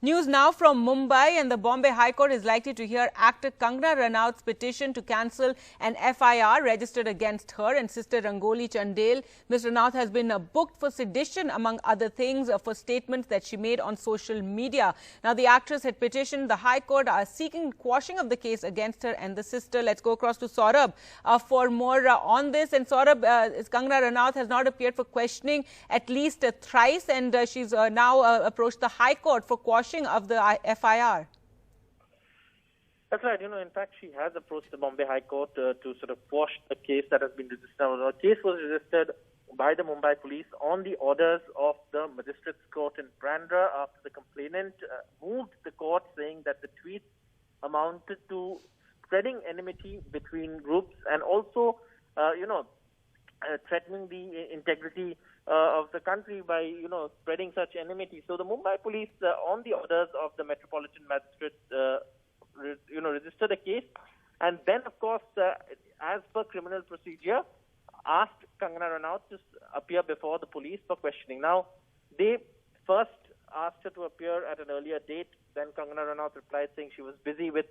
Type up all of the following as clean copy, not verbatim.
News now from Mumbai, and the Bombay High Court is likely to hear actor Kangana Ranaut's petition to cancel an FIR registered against her and sister Rangoli Chandel. Ms. Ranaut has been booked for sedition, among other things, for statements that she made on social media. Now, the actress had petitioned the High Court seeking quashing of the case against her and the sister. Let's go across to Saurabh for more on this. And Saurabh, Kangana Ranaut has not appeared for questioning at least thrice, and she's now approached the High Court for quashing of the FIR. That's right. In fact, she has approached the Bombay High Court to sort of quash the case that has been registered. The case was registered by the Mumbai police on the orders of the Magistrates Court in Bandra after the complainant moved the court, saying that the tweets amounted to spreading enmity between groups and also, threatening the integrity of the country by, spreading such enmity. So the Mumbai police, on the orders of the Metropolitan Magistrate, registered a case, and then, of course, as per criminal procedure, asked Kangana Ranaut to appear before the police for questioning. Now, they first asked her to appear at an earlier date. Then Kangana Ranaut replied saying she was busy with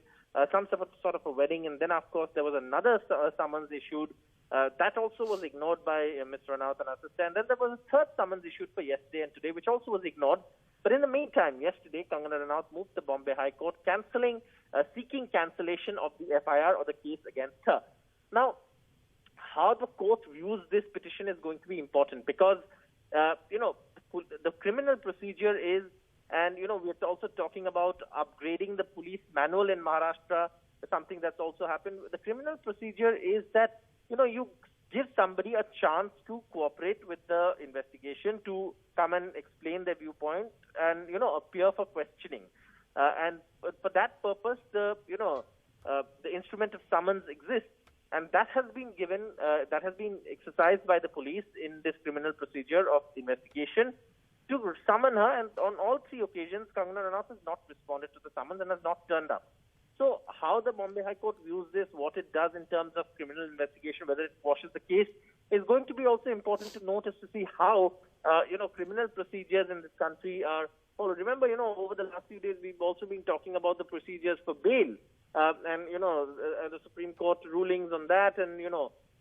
some sort of a wedding, and then, of course, there was another summons issued. That also was ignored by Ms. Ranaut and her sister. And then there was a third summons issued for yesterday and today, which also was ignored. But in the meantime, yesterday, Kangana Ranaut moved to Bombay High Court, seeking cancellation of the FIR or the case against her. Now, how the court views this petition is going to be important because, the criminal procedure is, and, we're also talking about upgrading the police manual in Maharashtra, something that's also happened. The criminal procedure is that, you give somebody a chance to cooperate with the investigation, to come and explain their viewpoint and, appear for questioning. And for that purpose, the instrument of summons exists. And that has been exercised by the police in this criminal procedure of investigation to summon her. And on all three occasions, Kangana Ranaut has not responded to the summons and has not turned up. So how the Bombay High Court views this, what it does in terms of criminal investigation, whether it quashes the case, is going to be also important to notice to see how, criminal procedures in this country are followed. Remember, over the last few days, we've also been talking about the procedures for bail and the Supreme Court rulings on that and,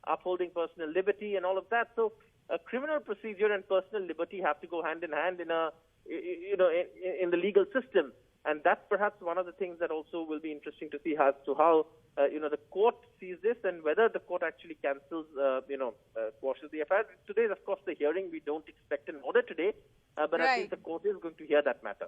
upholding personal liberty and all of that. So a criminal procedure and personal liberty have to go hand in hand in the legal system. And that's perhaps one of the things that also will be interesting to see as to how, the court sees this and whether the court actually cancels, quashes the FIR. Today is, of course, the hearing. We don't expect an order today, but I think the court is going to hear that matter.